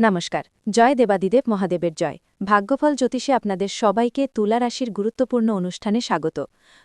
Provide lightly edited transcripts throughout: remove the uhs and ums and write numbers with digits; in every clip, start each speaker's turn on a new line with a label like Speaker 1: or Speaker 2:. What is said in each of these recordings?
Speaker 1: নমস্কার। জয় দেবাদিদেব মহাদেবের জয়। ভাগ্যফল জ্যোতিষে আপনাদের সবাইকে তুলা রাশির গুরুত্বপূর্ণ অনুষ্ঠানে স্বাগত।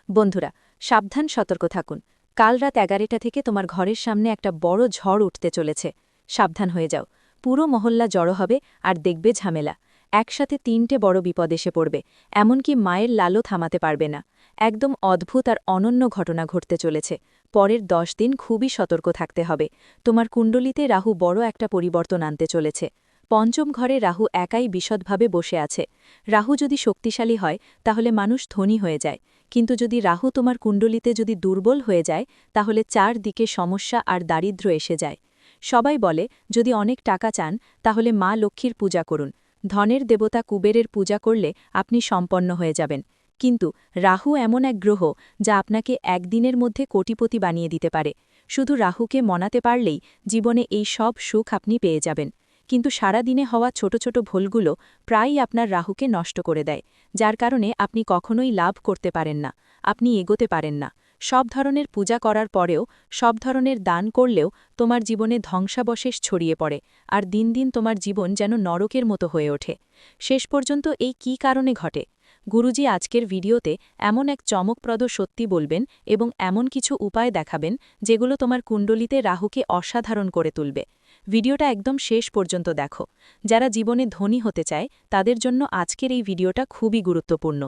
Speaker 1: বন্ধুরা, সাবধান, সতর্ক থাকুন। কাল রাত 11টা থেকে তোমার ঘরের সামনে একটা বড় ঝড় উঠতে চলেছে। সাবধান হয়ে যাও। পুরো মহল্লা জড়ো হবে আর দেখবে ঝামেলা। একসাথে 3টে বড় বিপদ এসে পড়বে, এমনকি মায়ের লালও থামাতে পারবে না। একদম অদ্ভুত আর অনন্য ঘটনা ঘটতে চলেছে। পরের 10 দিন খুবই সতর্ক থাকতে হবে। তোমার কুণ্ডলিতে রাহু বড় একটা পরিবর্তন আনতে চলেছে। পঞ্চম ঘরে রাহু একাই বিশদভাবে বসে আছে। রাহু যদি শক্তিশালী হয় তাহলে মানুষ ধনী হয়ে যায়, কিন্তু যদি রাহু তোমার কুণ্ডলিতে যদি দুর্বল হয়ে যায় তাহলে চারদিকে সমস্যা আর দারিদ্র্য এসে যায়। সবাই বলে যদি অনেক টাকা চান তাহলে মা লক্ষ্মীর পূজা করুন, ধনের দেবতা কুবেরের পূজা করলে আপনি সম্পন্ন হয়ে যাবেন। কিন্তু রাহু এমন এক গ্রহ যা আপনাকে একদিনের মধ্যে কোটিপতি বানিয়ে দিতে পারে। শুধু রাহুকে মনাতে পারলেই জীবনে এই সব সুখ আপনি পেয়ে যাবেন। কিন্তু সারা দিনে হওয়া ছোট ছোট ভুলগুলো প্রায়ই আপনার রাহুকে নষ্ট করে দেয়, যার কারণে আপনি কখনোই লাভ করতে পারেন না, আপনি এগোতে পারেন না। সব ধরনের পূজা করার পরেও, সব ধরনের দান করলেও তোমার জীবনে ধ্বংসাবশেষ ছড়িয়ে পড়ে, আর দিন দিন তোমার জীবন যেন নরকের মতো হয়ে ওঠে। শেষ পর্যন্ত এই কী কারণে ঘটে? গুরুজি আজকের ভিডিওতে এমন এক চমকপ্রদ সত্যি বলবেন এবং এমন কিছু উপায় দেখাবেন যেগুলো তোমার কুণ্ডলিতে রাহুকে অসাধারণ করে তুলবে। ভিডিওটা একদম শেষ পর্যন্ত দেখো। যারা জীবনে ধনী হতে চায় তাদের জন্য আজকের এই ভিডিওটা খুবই গুরুত্বপূর্ণ।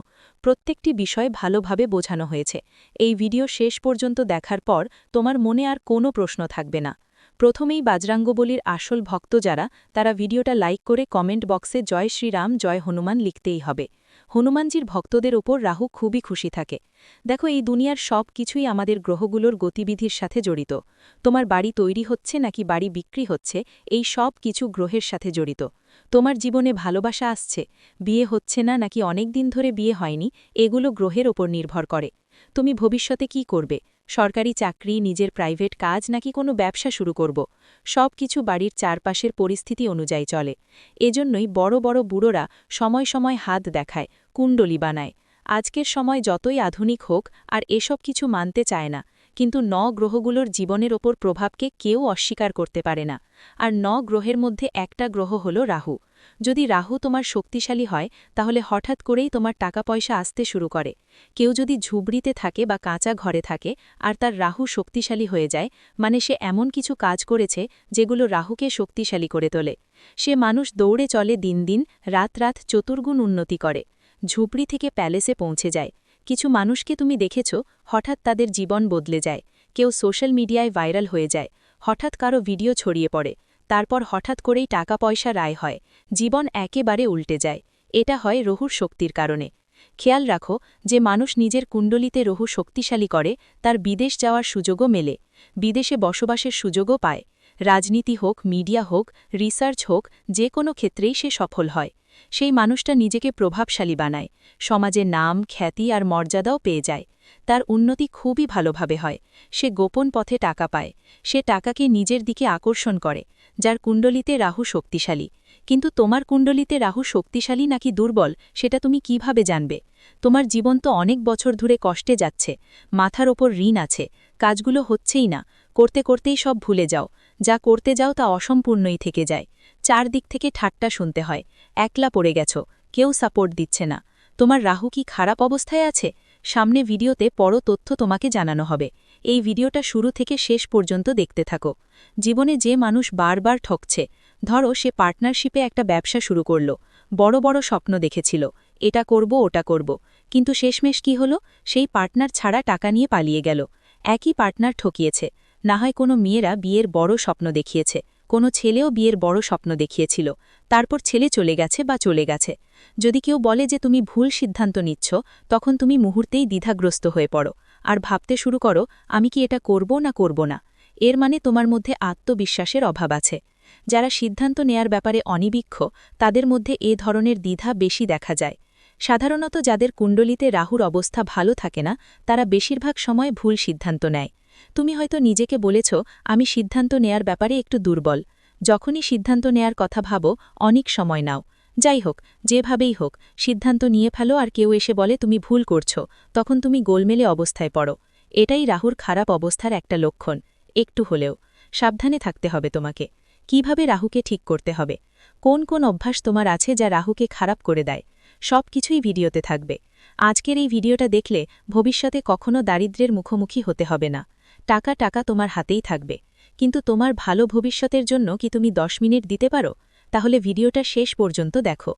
Speaker 1: প্রত্যেকটি বিষয় ভালোভাবে বোঝানো হয়েছে। এই ভিডিও শেষ পর্যন্ত দেখার পর তোমার মনে আর কোনো প্রশ্ন থাকবে না। প্রথমেই বাজরাঙ্গবলীর আসল ভক্ত যারা, তারা ভিডিওটা লাইক করে কমেন্ট বক্সে জয় শ্রীরাম জয় হনুমান লিখতেই হবে। হনুমানজির ভক্তদের ওপর রাহু খুবই খুশি থাকে। দেখো, এই দুনিয়ার সব কিছুই আমাদের গ্রহগুলোর গতিবিধির সাথে জড়িত। তোমার বাড়ি তৈরি হচ্ছে নাকি বাড়ি বিক্রি হচ্ছে, এই সব কিছু গ্রহের সাথে জড়িত। তোমার জীবনে ভালোবাসা আসছে, বিয়ে হচ্ছে না নাকি অনেক দিন ধরে বিয়ে হয়নি, এগুলো গ্রহের ওপর নির্ভর করে। তুমি ভবিষ্যতে কি করবে, সরকারি চাকরি, নিজের প্রাইভেট কাজ নাকি কোনো ব্যবসা শুরু করব, সব কিছু বাড়ির চারপাশের পরিস্থিতি অনুযায়ী চলে। এজন্যই বড় বড় বুড়োরা সময় সময় হাত দেখায়, কুণ্ডলী বানায়। আজকের সময় যতই আধুনিক হোক আর এসব কিছু মানতে চায় না, কিন্তু গ্রহগুলোর জীবনের ওপর প্রভাবকে কেউ অস্বীকার করতে পারে না। আর গ্রহের মধ্যে একটা গ্রহ হল রাহু। যদি রাহু তোমার শক্তিশালী হয় তাহলে হঠাৎ করেই তোমার টাকা পয়সা আসতে শুরু করে। কেউ যদি ঝুবড়িতে থাকে বা কাঁচা ঘরে থাকে আর তার রাহু শক্তিশালী হয়ে যায়, মানে সে এমন কিছু কাজ করেছে যেগুলো রাহুকে শক্তিশালী করে তোলে। সে মানুষ দৌড়ে চলে দিন দিন, রাত রাত চতুর্গুণ উন্নতি করে, ঝুপড়ি থেকে প্যালেসে পৌঁছে যায়। কিছু মানুষকে তুমি দেখেছ, হঠাৎ তাদের জীবন বদলে যায়। কেউ সোশ্যাল মিডিয়ায় ভাইরাল হয়ে যায়, হঠাৎ কারো ভিডিও ছড়িয়ে পড়ে, তারপর হঠাৎ করেই টাকা পয়সা রায় হয়, জীবন একেবারে উল্টে যায়। এটা হয় রহুর শক্তির কারণে। খেয়াল রাখো, যে মানুষ নিজের কুণ্ডলিতে রহু শক্তিশালী করে তার বিদেশ যাওয়ার সুযোগও মেলে, বিদেশে বসবাসের সুযোগও পায়। রাজনীতি হোক, মিডিয়া হোক, রিসার্চ হোক, যে কোনো ক্ষেত্রেই সে সফল হয়। সেই মানুষটা নিজেকে প্রভাবশালী বানায়, সমাজে নাম, খ্যাতি আর মর্যাদাও পেয়ে যায়। তার উন্নতি খুবই ভালোভাবে হয়। সে গোপন পথে টাকা পায়, সে টাকাকে নিজের দিকে আকর্ষণ করে, যার কুণ্ডলিতে রাহু শক্তিশালী। কিন্তু তোমার কুণ্ডলিতে রাহু শক্তিশালী নাকি দুর্বল সেটা তুমি কিভাবে জানবে? তোমার জীবন তো অনেক বছর ধরে কষ্টে যাচ্ছে, মাথার ওপর ঋণ আছে, কাজগুলো হচ্ছেই না, করতে করতেই সব ভুলে যাও, যা করতে যাও তা অসম্পূর্ণই থেকে যায়। চারদিক থেকে ঠাট্টা শুনতে হয়, একলা পড়ে গেছো, কেউ সাপোর্ট দিচ্ছে না। তোমার রাহু কি খারাপ অবস্থায় আছে? সামনে ভিডিওতে বড় তথ্য তোমাকে জানানো হবে। এই ভিডিওটা শুরু থেকে শেষ পর্যন্ত দেখতে থাকো। জীবনে যে মানুষ বারবার ঠকছে, ধরো সে পার্টনারশিপে একটা ব্যবসা শুরু করল, বড় বড় স্বপ্ন দেখেছিল, এটা করব ওটা করব, কিন্তু শেষমেশ কি হলো? সেই পার্টনার ছাড়া টাকা নিয়ে পালিয়ে গেল। একই পার্টনার ঠকিয়েছে। না হয় কোনো মেয়েরা বিয়ের বড় স্বপ্ন দেখিয়েছে, কোনো ছেলেও বিয়ের বড় স্বপ্ন দেখিয়েছিল, তারপর ছেলে চলে গেছে বা চলে গেছে। যদি কেউ বলে যে তুমি ভুল সিদ্ধান্ত নিচ্ছ, তখন তুমি মুহূর্তেই দ্বিধাগ্রস্ত হয়ে পড়ো আর ভাবতে শুরু করো, আমি কি এটা করব না করব না। এর মানে তোমার মধ্যে আত্মবিশ্বাসের অভাব আছে। যারা সিদ্ধান্ত নেয়ার ব্যাপারে অনিবীক্ষ, তাদের মধ্যে এ ধরনের দ্বিধা বেশি দেখা যায়। সাধারণত যাদের কুণ্ডলিতে রাহুর অবস্থা ভালো থাকে না, তারা বেশিরভাগ সময় ভুল সিদ্ধান্ত নেয়। তুমি হয়তো নিজেকে বলেছ, আমি সিদ্ধান্ত নেয়ার ব্যাপারে একটু দুর্বল। যখনই সিদ্ধান্ত নেয়ার কথা ভাবো, অনেক সময় নাও। যাই হোক, যেভাবেই হোক, সিদ্ধান্ত নিয়ে ফেলো আর কেউ এসে বলে তুমি ভুল করছো, তখন তুমি গোলমেলে অবস্থায় পড়ো। এটাই রাহুর খারাপ অবস্থার একটা লক্ষণ। একটু হলেও সাবধানে থাকতে হবে তোমাকে। কিভাবে রাহুকে ঠিক করতে হবে? কোন কোন অভ্যাস তোমার আছে যা রাহুকে খারাপ করে দেয়, সব কিছুই ভিডিওতে থাকবে। আজকের এই ভিডিওটা দেখলে ভবিষ্যতে কখনো দারিদ্র্যের মুখোমুখি হতে হবে না। টাকা টাকা তোমার হাতেই থাকবে, কিন্তু তোমার ভালো ভবিষ্যতের জন্য কি তুমি 10 মিনিট দিতে পারো? তাহলে ভিডিওটা শেষ পর্যন্ত দেখো।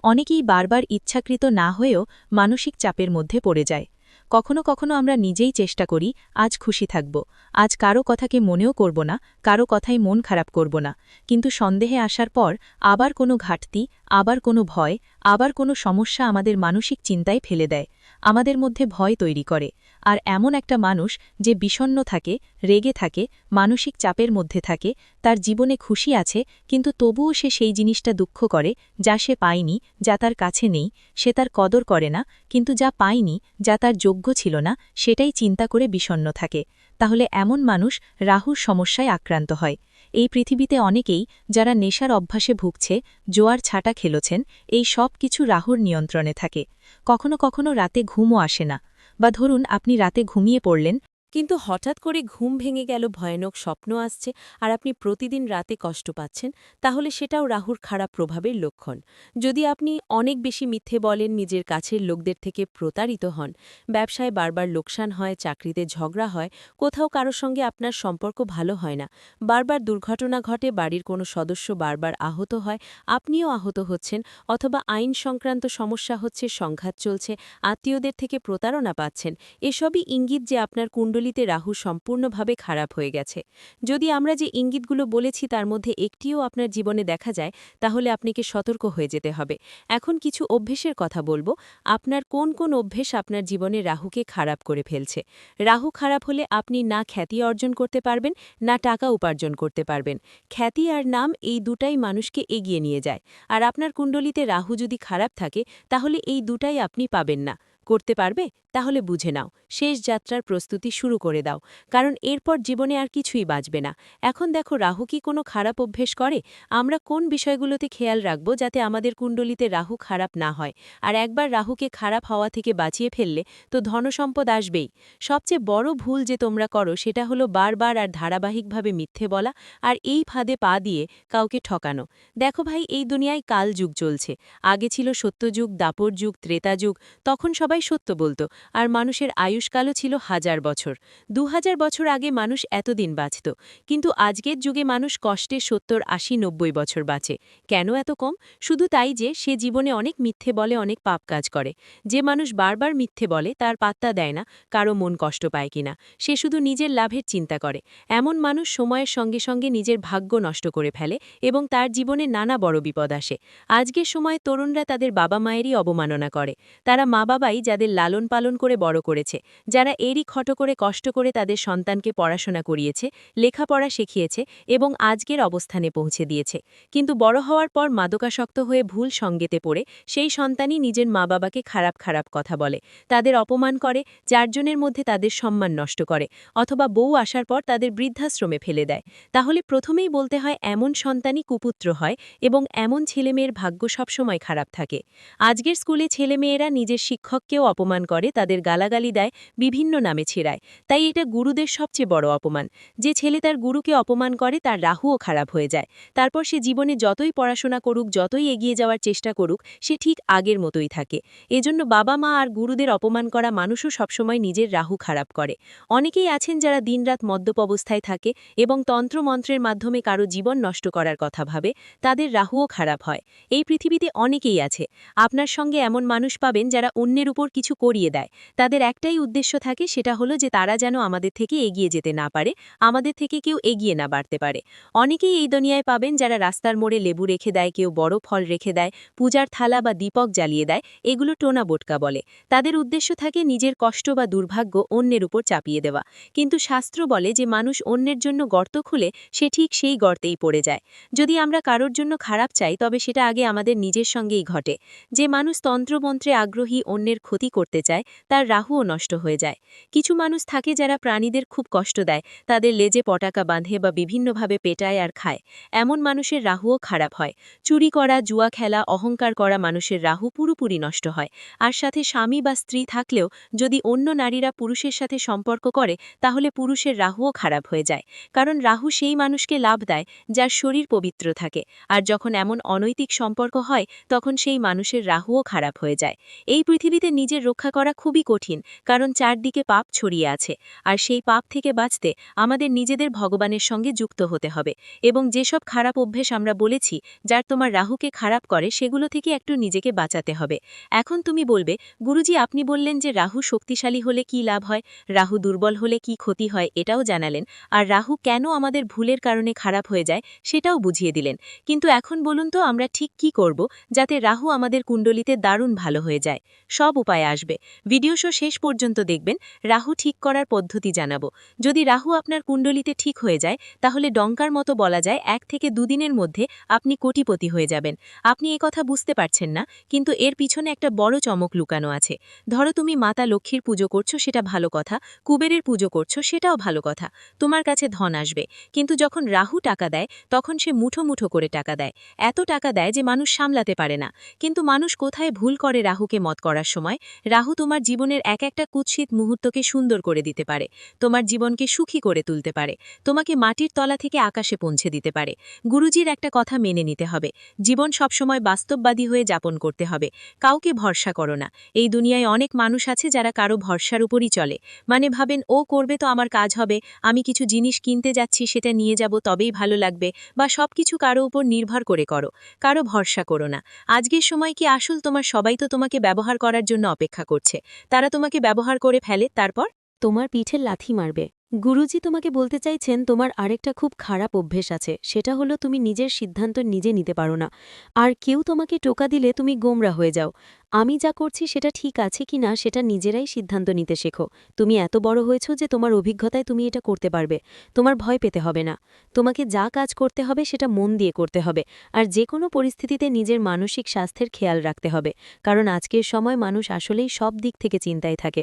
Speaker 1: অনেকেই বারবার ইচ্ছাকৃত না হয়েও মানসিক চাপের মধ্যে পড়ে যায়। কখনো কখনো আমরা নিজেই চেষ্টা করি আজ খুশি থাকব, আজ কারো কথাকে মনেও করব না, কারো কথাই মন খারাপ করব না, কিন্তু সন্দেহে আসার পর আবার কোনো ঘাটতি, আবার কোনো ভয়, আবার কোনো সমস্যা আমাদের মানসিক চিন্তায় ফেলে দেয়, আমাদের মধ্যে ভয় তৈরি করে। আর এমন একটা মানুষ যে বিষণ্ণ থাকে, রেগে থাকে, মানসিক চাপের মধ্যে থাকে, তার জীবনে খুশি আছে কিন্তু তবুও সে সেই জিনিসটা দুঃখ করে যা সে পায়নি, যা তার কাছে নেই, সে তার কদর করে না, কিন্তু যা পায়নি, যা তার যোগ্য ছিল না, সেটাই চিন্তা করে বিষণ্ণ থাকে। তাহলে এমন মানুষ রাহুর সমস্যায় আক্রান্ত হয়। এই পৃথিবীতে অনেকেই যারা নেশার অভ্যাসে ভুগছে, জোয়ার ছাটা খেলেছেন, এই সব কিছু রাহুর নিয়ন্ত্রণে থাকে। কখনো কখনো রাতে ঘুমও আসে না, বা ধরুন আপনি রাতে ঘুমিয়ে পড়লেন,
Speaker 2: কিন্তু হঠাৎ করে ঘুম ভেঙে গেল, ভয়ানক স্বপ্ন আসছে, আর আপনি প্রতিদিন রাতে কষ্ট পাচ্ছেন, তাহলে সেটাও রাহুর খারাপ প্রভাবের লক্ষণ। যদি আপনি অনেক বেশি মিথ্যে বলেন, নিজের কাছের লোকদের থেকে প্রতারিত হন, ব্যবসায় বারবার লোকসান হয়, চাকরিতে ঝগড়া হয়, কোথাও কারো সঙ্গে আপনার সম্পর্ক ভালো হয় না, বারবার দুর্ঘটনা ঘটে, বাড়ির কোনো সদস্য বারবার আহত হয়, আপনিও আহত হচ্ছেন, অথবা আইন সংক্রান্ত সমস্যা হচ্ছে, সংঘাত চলছে, আত্মীয়দের থেকে প্রতারণা পাচ্ছেন, এসবই ইঙ্গিত যে আপনার কুণ্ডলিতে রাহু সম্পূর্ণভাবে খারাপ হয়ে গেছে। যদি আমরা যে ইঙ্গিতগুলো বলেছি তার মধ্যে একটিও আপনার জীবনে দেখা যায়, তাহলে আপনাকে সতর্ক হয়ে যেতে হবে। এখন কিছু অভ্যেসের কথা বলবো। আপনার কোন কোন অভ্যেস আপনার জীবনে রাহুকে খারাপ করে ফেলছে? রাহু খারাপ হলে আপনি না খ্যাতি অর্জন করতে পারবেন, না টাকা উপার্জন করতে পারবেন। খ্যাতি আর নাম এই দুটাই মানুষকে এগিয়ে নিয়ে যায়। আর আপনার কুণ্ডলিতে রাহু যদি খারাপ থাকে, তাহলে এই দুটাই আপনি পাবেন না। করতে পারবে? তাহলে বুঝে নাও, শেষ যাত্রার প্রস্তুতি শুরু করে দাও, কারণ এরপর জীবনে আর কিছুই বাঁচবে না। এখন দেখো, রাহু কি কোনো খারাপ অভ্যেস করে? আমরা কোন বিষয়গুলোতে খেয়াল রাখব যাতে আমাদের কুণ্ডলিতে রাহু খারাপ না হয়? আর একবার রাহুকে খারাপ হওয়া থেকে বাঁচিয়ে ফেললে তো ধনসম্পদ আসবেই। সবচেয়ে বড় ভুল যে তোমরা করো সেটা হলো বারবার আর ধারাবাহিকভাবে মিথ্যে বলা, আর এই ফাঁদে পা দিয়ে কাউকে ঠকানো। দেখো ভাই, এই দুনিয়ায় কাল যুগ চলছে। আগে ছিল সত্যযুগ, দাপর যুগ, ত্রেতা যুগ, তখন সবাই সত্য বলতো, আর মানুষের আয়ুষ্কালও ছিল 1000 বছর। 2000 বছর আগে মানুষ এতদিন বাঁচত, কিন্তু আজকের যুগে মানুষ কষ্টে 70, 80, 90 বছর বাঁচে। কেন এত কম? শুধু তাই যে সে জীবনে অনেক মিথ্যে বলে, অনেক পাপ কাজ করে। যে মানুষ বারবার মিথ্যে বলে তার পাত্তা দেয় না কারো মন কষ্ট পায় কিনা, সে শুধু নিজের লাভের চিন্তা করে। এমন মানুষ সময়ের সঙ্গে সঙ্গে নিজের ভাগ্য নষ্ট করে ফেলে এবং তার জীবনে নানা বড় বিপদ আসে। আজকের সময় তরুণরা তাদের বাবা মায়েরই অবমাননা করে। তারা মা বাবাই যাদের লালন পালন করে বড় করেছে, যারা এরই খটো করে কষ্ট করে তাদের সন্তানকে পড়াশোনা করিয়েছে, লেখাপড়া শিখিয়েছে এবং আজকের অবস্থানে পৌঁছে দিয়েছে। কিন্তু বড় হওয়ার পর মাদকাসক্ত হয়ে ভুল সঙ্গেতে পড়ে সেই সন্তানই নিজের মা বাবাকে খারাপ খারাপ কথা বলে, তাদের অপমান করে, চারজনের মধ্যে তাদের সম্মান নষ্ট করে, অথবা বউ আসার পর তাদের বৃদ্ধাশ্রমে ফেলে দেয়। তাহলে প্রথমেই বলতে হয়, এমন সন্তানই কুপুত্র হয় এবং এমন ছেলেমেয়ের ভাগ্য সবসময় খারাপ থাকে। আজকের স্কুলে ছেলেমেয়েরা নিজের শিক্ষককেও অপমান করে, তাদের গালাগালি দেয়, বিভিন্ন নামে ছেড়ায়। তাই এটা গুরুদের সবচেয়ে বড় অপমান। যে ছেলে তার গুরুকে অপমান করে তার রাহুও খারাপ হয়ে যায়। তারপর সে জীবনে যতই পড়াশোনা করুক, যতই এগিয়ে যাওয়ার চেষ্টা করুক, সে ঠিক আগের মতোই থাকে। এজন্য বাবা মা আর গুরুদের অপমান করা মানুষও সবসময় নিজের রাহু খারাপ করে। অনেকেই আছেন যারা দিনরাত মদ্যপ অবস্থায় থাকে এবং তন্ত্রমন্ত্রের মাধ্যমে কারো জীবন নষ্ট করার কথা ভাবে, তাদের রাহুও খারাপ হয়। এই পৃথিবীতে অনেকেই আছে। আপনার সঙ্গে এমন মানুষ পাবেন যারা অন্যের উপর কিছু করিয়ে দেয়। তাদের একটাই উদ্দেশ্য থাকে, সেটা হলো যে তারা যেন আমাদের থেকে এগিয়ে যেতে না পারে, আমাদের থেকে কেউ এগিয়ে না বাড়তে পারে। অনেকেই এই দুনিয়ায় পাবেন যারা রাস্তার মোড়ে লেবু রেখে দেয়, কেউ বড় ফল রেখে দেয়, পূজার থালা বা দীপক জ্বালিয়ে দেয়, এগুলো টোনা বোটকা বলে। তাদের উদ্দেশ্য থাকে নিজের কষ্ট বা দুর্ভাগ্য অন্যের উপর চাপিয়ে দেওয়া। কিন্তু শাস্ত্র বলে যে মানুষ অন্যের জন্য গর্ত খুলে সে ঠিক সেই গর্তেই পড়ে যায়। যদি আমরা কারোর জন্য খারাপ চাই তবে সেটা আগে আমাদের নিজের সঙ্গেই ঘটে। যে মানুষ তন্ত্রমন্ত্রে আগ্রহী, অন্যের ক্ষতি করতে চায় তার রাহুও নষ্ট হয়ে যায়। কিছু মানুষ থাকে যারা প্রাণীদের খুব কষ্ট দেয়, তাদের লেজে পটাকা বাঁধে বা বিভিন্নভাবে পেটায় আর খায়। এমন মানুষের রাহুও খারাপ হয়। চুরি করা, জুয়া খেলা, অহংকার করা মানুষের রাহু পুরোপুরি নষ্ট হয়। আর সাথে স্বামী বা স্ত্রী থাকলেও যদি অন্য নারীরা পুরুষের সাথে সম্পর্ক করে তাহলে পুরুষের রাহুও খারাপ হয়ে যায়। কারণ রাহু সেই মানুষকে লাভ দেয় যার শরীর পবিত্র থাকে, আর যখন এমন অনৈতিক সম্পর্ক হয় তখন সেই মানুষের রাহুও খারাপ হয়ে যায়। এই পৃথিবীতে নিজের রক্ষা করা খুবই কঠিন, কারণ চারদিকে পাপ ছড়িয়ে আছে। আর সেই পাপ থেকে বাঁচতে আমাদের নিজেদের ভগবানের সঙ্গে যুক্ত হতে হবে, এবং যেসব খারাপ অভ্যেস আমরা বলেছি যার তোমার রাহুকে খারাপ করে সেগুলো থেকে একটু নিজেকে বাঁচাতে হবে। এখন তুমি বলবে, গুরুজি আপনি বললেন যে রাহু শক্তিশালী হলে কি লাভ হয়, রাহু দুর্বল হলে কি ক্ষতি হয় এটাও জানালেন, আর রাহু কেন আমাদের ভুলের কারণে খারাপ হয়ে যায় সেটাও বুঝিয়ে দিলেন। কিন্তু এখন বলুন তো আমরা ঠিক কি করব যাতে রাহু আমাদের কুণ্ডলিতে দারুণ ভালো হয়ে যায়? সব উপায় আসবে। ভিডিও শেষ পর্যন্ত দেখবেন, রাহু ঠিক করার পদ্ধতি জানাবো। যদি রাহু আপনার কুণ্ডলিতে ঠিক হয়ে যায় তাহলে ডঙ্কার মতো বলা যায় 1 থেকে 2 দিনের মধ্যে আপনি কোটিপতি হয়ে যাবেন। আপনি এ কথা বুঝতে পারছেন না, কিন্তু এর পিছনে একটা বড় চমক লুকানো আছে। ধরো তুমি মাতা লক্ষ্মীর পুজো করছো, সেটা ভালো কথা, কুবেরের পুজো করছো, সেটাও ভালো কথা, তোমার কাছে ধন আসবে। কিন্তু যখন রাহু টাকা দেয় তখন সে মুঠো মুঠো করে টাকা দেয়, এত টাকা দেয় যে মানুষ সামলাতে পারে না। কিন্তু মানুষ কোথায় ভুল করে রাহুকে মত করার সময়? রাহু তোমার জীবনের এক একটা কুৎসিত মুহূর্তকে সুন্দর করে দিতে পারে, তোমার জীবনকে সুখী করে তুলতে পারে, তোমাকে মাটির তলা থেকে আকাশে পৌঁছে দিতে পারে। গুরুজির একটা কথা মেনে নিতে হবে, জীবন সবসময় বাস্তববাদী হয়ে যাপন করতে হবে। কাউকে ভরসা করো না। এই দুনিয়ায় অনেক মানুষ আছে যারা কারো ভরসার উপরই চলে, মানে ভাবেন ও করবে তো আমার কাজ হবে, আমি কিছু জিনিস কিনতে যাচ্ছি সেটা নিয়ে যাব তবেই ভালো লাগবে, বা সবকিছু কারো উপর নির্ভর করে করো। কারো ভরসা করো না। আজকের সময় কি আসল তোমার সবাই তো তোমাকে ব্যবহার করার জন্য অপেক্ষা করছে। তারা তোমাকে ব্যবহার করে ফেলে, তারপর
Speaker 1: তোমার পিঠে লাথি মারবে। গুরুজি তোমাকে বলতে চাইছেন তোমার আরেকটা খুব খারাপ অভ্যেস আছে, সেটা হলো তুমি নিজের সিদ্ধান্ত নিজে নিতে পারো না। আর কেউ তোমাকে টোকা দিলে তুমি গোমরা হয়ে যাও। আমি যা করছি সেটা ঠিক আছে কিনা সেটা নিজেরাই সিদ্ধান্ত নিতে শেখো। তুমি এত বড় হয়েছো যে তোমার অভিজ্ঞতায় তুমি এটা করতে পারবে। তোমার ভয় পেতে হবে না। তোমাকে যা কাজ করতে হবে সেটা মন দিয়ে করতে হবে। আর যে কোনো পরিস্থিতিতে নিজের মানসিক স্বাস্থ্যের খেয়াল রাখতে হবে, কারণ আজকের সময় মানুষ আসলেই সব দিক থেকে চিন্তায় থাকে।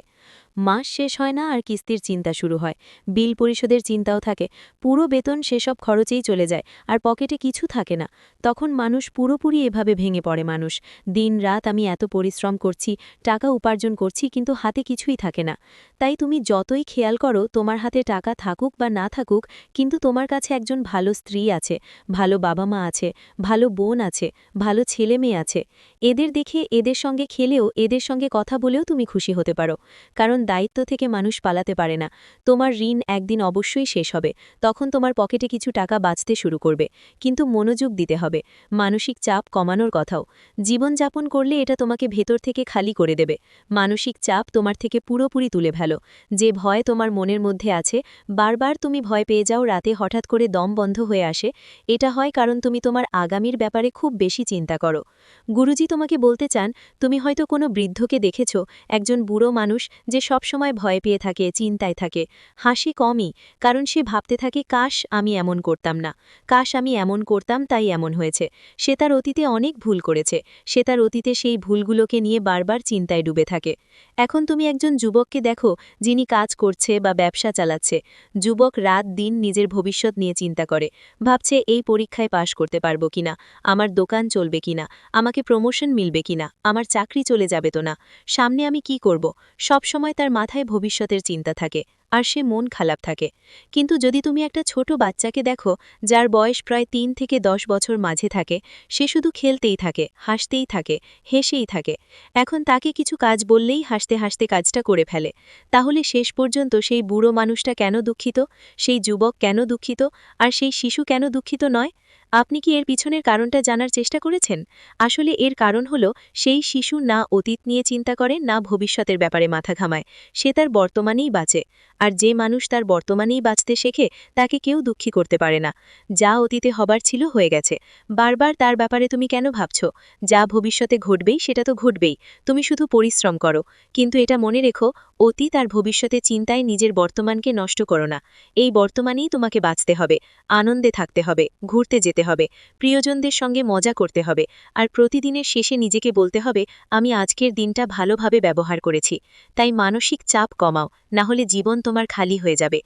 Speaker 1: মাস শেষ হয় না আর কিস্তির চিন্তা শুরু হয়, বিল পরিশোধের চিন্তাও থাকে, পুরো বেতন সেসব খরচেই চলে যায়, আর পকেটে কিছু থাকে না। তখন মানুষ পুরোপুরি এভাবে ভেঙে পড়ে। মানুষ দিন রাত আমি এত পরিশ্রম করছি, টাকা উপার্জন করছি, কিন্তু হাতে কিছুই থাকে না। তাই তুমি যতই খেয়াল করো তোমার হাতে টাকা থাকুক বা না থাকুক, কিন্তু তোমার কাছে একজন ভালো স্ত্রী আছে, ভালো বাবা মা আছে, ভালো বোন আছে, ভালো ছেলে মেয়ে আছে। এদের দেখে এদের সঙ্গে খেলেও এদের সঙ্গে কথা বলেও তুমি খুশি হতে পারো, কারণ দায়িত্ব থেকে মানুষ পালাতে পারে না। তোমার ঋণ একদিন অবশ্যই শেষ হবে, তখন তোমার পকেটে কিছু টাকা বাঁচতে শুরু করবে। কিন্তু মনোযোগ দিতে হবে, মানসিক চাপ কমানোর কথাও। জীবনযাপন করলে এটা তোমাকে ভেতর থেকে খালি করে দেবে। মানসিক চাপ তোমার থেকে পুরোপুরি তুলে ফেলো। যে ভয় তোমার মনের মধ্যে আছে, বারবার তুমি ভয় পেয়ে যাও, রাতে হঠাৎ করে দম বন্ধ হয়ে আসে, এটা হয় কারণ তুমি তোমার আগামীর ব্যাপারে খুব বেশি চিন্তা করো। গুরুজি তোমাকে বলতে চান, তুমি হয়তো কোনো বৃদ্ধকে দেখেছ, একজন বুড়ো মানুষ যে সবসময় ভয় পেয়ে থাকে, চিন্তায় থাকে, হাসি কমই, কারণ সে ভাবতে থাকে কাশ আমি এমন করতাম না, কাশ আমি এমন করতাম তাই এমন হয়েছে। সে তার অতীতে অনেক ভুল করেছে, সে তার অতীতে সেই ভুলগুলোকে নিয়ে বারবার চিন্তায় ডুবে থাকে। এখন তুমি একজন যুবককে দেখো যিনি কাজ করছে বা ব্যবসা চালাচ্ছে। যুবক রাত দিন নিজের ভবিষ্যৎ নিয়ে চিন্তা করে, ভাবছে এই পরীক্ষায় পাশ করতে পারবো কিনা, আমার দোকান চলবে কিনা, আমাকে প্রমোশন মিলবে কিনা, আমার চাকরি চলে যাবে তো না, সামনে আমি কি করব। সব সময় তার মাথায় ভবিষ্যতের চিন্তা থাকে, আর সে মন খারাপ থাকে। কিন্তু যদি তুমি একটা ছোট বাচ্চাকে দেখো যার বয়স প্রায় 3 থেকে 10 বছর মাঝে থাকে, সে শুধু খেলতেই থাকে, হাসতেই থাকে, হেসেই থাকে। এখন তাকে কিছু কাজ বললেই হাসতে হাসতে কাজটা করে ফেলে। তাহলে শেষ পর্যন্ত সেই বুড়ো মানুষটা কেন দুঃখিত, সেই যুবক কেন দুঃখিত, আর সেই শিশু কেন দুঃখিত নয়? আপনি কি এর পিছনের কারণটা জানার চেষ্টা করেছেন? আসলে এর কারণ হলো সেই শিশু না অতীত নিয়ে চিন্তা করে, না ভবিষ্যতের ব্যাপারে মাথা ঘামায়, সে তার বর্তমানেই বাঁচে। আর যে মানুষ তার বর্তমানেই বাঁচতে শেখে তাকে কেউ দুঃখী করতে পারে না। যা অতীতে হবার ছিল হয়ে গেছে, বারবার তার ব্যাপারে তুমি কেন ভাবছ? যা ভবিষ্যতে ঘটবেই সেটা তো ঘটবেই, তুমি শুধু পরিশ্রম করো। কিন্তু এটা মনে রেখো, অতীত আর ভবিষ্যতে চিন্তায় নিজের বর্তমানকে নষ্ট করো না। এই বর্তমানেই তোমাকে বাঁচতে হবে, আনন্দে থাকতে হবে, ঘুরতে যেতে
Speaker 2: খেতে হবে, প্রিয়জনদের সঙ্গে মজা করতে হবে, আর প্রতিদিনের শেষে নিজেকে বলতে হবে আমি আজকের দিনটা ভালোভাবে ব্যবহার করেছি। তাই মানসিক চাপ কমাও, না হলে জীবন তোমার খালি হয়ে যাবে।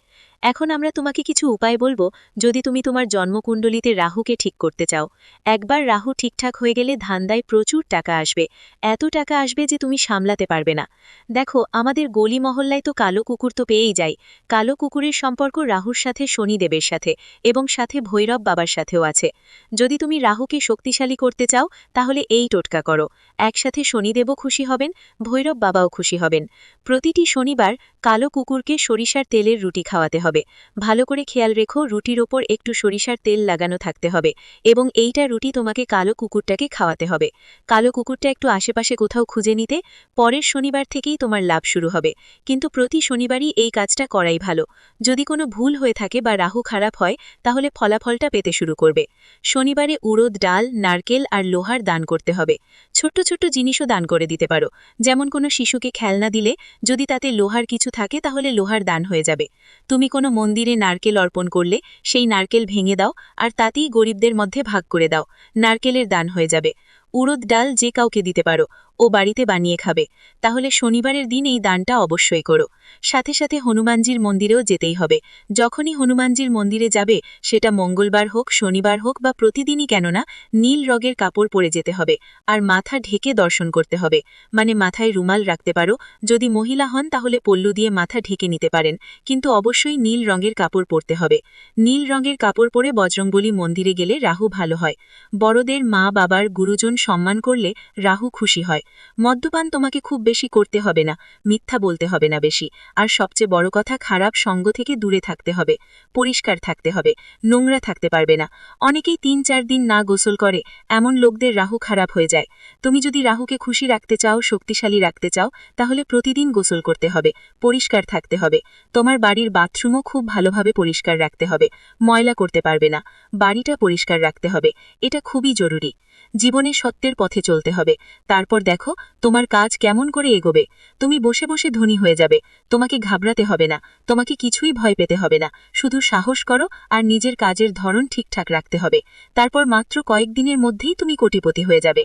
Speaker 2: এখন আমরা তোমাকে কিছু উপায় বলবো যদি তুমি তোমার জন্মকুণ্ডলিতে রাহুকে ঠিক করতে চাও। একবার রাহু ঠিকঠাক হয়ে গেলে ধান্দায় প্রচুর টাকা আসবে, এত টাকা আসবে যে তুমি সামলাতে পারবে না। দেখো, আমাদের গলি মহল্লায় তো কালো কুকুর তো পেয়েই যায়। কালো কুকুরের সম্পর্ক রাহুর সাথে শনিদেবের সাথে এবং সাথে ভৈরব বাবার সাথেও আছে। যদি তুমি রাহুকে শক্তিশালী করতে চাও তাহলে এই টোটকা করো। একসাথে শনিদেবও খুশি হবেন, ভৈরব বাবাও খুশি হবেন। প্রতিটি শনিবার কালো কুকুরকে সরিষার তেলের রুটি খাওয়াতে হবে। ভালো করে খেয়াল রেখো, রুটির ওপর একটু সরিষার তেল লাগানো থাকতে হবে এবং এইটা রুটি তোমাকে কালো কুকুরটাকে খাওয়াতে হবে। কালো কুকুরটা একটু আশেপাশে কোথাও খুঁজে নিতে, পরের শনিবার থেকেই তোমার লাভ শুরু হবে। কিন্তু প্রতি শনিবারই এই কাজটা করাই ভালো। যদি কোনো ভুল হয়ে থাকে বা রাহু খারাপ হয় তাহলে ফলাফলটা পেতে শুরু করবে। শনিবারে উড়দ ডাল, নারকেল আর লোহার দান করতে হবে। ছোট্ট ছোট্ট জিনিসও দান করে দিতে পারো, যেমন কোনো শিশুকে খেলনা দিলে যদি তাতে লোহার কিছু থাকে তাহলে লোহার দান হয়ে যাবে। তুমি কোনো মন্দিরে নারকেল অর্পণ করলে সেই নারকেল ভেঙে দাও আর তাতেই গরিবদের মধ্যে ভাগ করে দাও, নারকেলের দান হয়ে যাবে। উড়দ ডাল যে কাউকে দিতে পারো, ও বাড়িতে বানিয়ে খাবে। তাহলে শনিবারের দিন এই দানটা অবশ্যই করো। সাথে সাথে হনুমানজির মন্দিরেও যেতেই হবে। যখনই হনুমানজির মন্দিরে যাবে, সেটা মঙ্গলবার হোক, শনিবার হোক বা প্রতিদিনই কেননা, নীল রঙের কাপড় পরে যেতে হবে আর মাথা ঢেকে দর্শন করতে হবে। মানে মাথায় রুমাল রাখতে পারো, যদি মহিলা হন তাহলে পল্লু দিয়ে মাথা ঢেকে নিতে পারেন, কিন্তু অবশ্যই নীল রঙের কাপড় পরতে হবে। নীল রঙের কাপড় পরে বজরংবলী মন্দিরে গেলে রাহু ভালো হয়। বড়দের, মা বাবার, গুরুজন সম্মান করলে রাহু খুশি হয়। মদ্যপান তোমাকে খুব বেশি করতে হবে না, মিথ্যা বলতে হবে না বেশি, আর সবচেয়ে বড় কথা, খারাপ সঙ্গ থেকে দূরে থাকতে হবে, পরিষ্কার থাকতে হবে, নোংরা থাকতে পারবে না। অনেকেই ৩-৪ দিন না গোসল করে, এমন লোকদের রাহু খারাপ হয়ে যায়। তুমি যদি রাহুকে খুশি রাখতে চাও, শক্তিশালী রাখতে চাও, তাহলে প্রতিদিন গোসল করতে হবে, পরিষ্কার থাকতে হবে। তোমার বাড়ির বাথরুমও খুব ভালোভাবে পরিষ্কার রাখতে হবে, ময়লা করতে পারবে না, বাড়িটা পরিষ্কার রাখতে হবে, এটা খুবই জরুরি। জীবনে সত্যের পথে চলতে হবে। তারপর দেখো তোমার কাজ কেমন করে এগোবে। তুমি বসে বসে ধনী হয়ে যাবে, তোমাকে ঘাবড়াতে হবে না, তোমাকে কিছুই ভয় পেতে হবে না। শুধু সাহস করো আর নিজের কাজের ধরন ঠিকঠাক রাখতে হবে। তারপর মাত্র কয়েকদিনের মধ্যেই তুমি কোটিপতি হয়ে যাবে।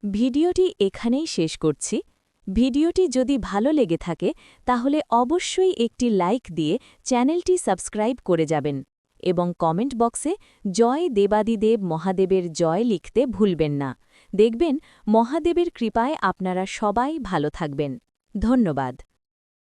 Speaker 1: ভিডিওটি এখানেই শেষ করছি। ভিডিওটি যদি ভালো লেগে থাকে তাহলে অবশ্যই একটি লাইক দিয়ে চ্যানেলটি সাবস্ক্রাইব করে যাবেন এবং কমেন্ট বক্সে জয় দেবাদিদেব মহাদেবের জয় লিখতে ভুলবেন না। দেখবেন মহাদেবের কৃপায় আপনারা সবাই ভালো থাকবেন। ধন্যবাদ।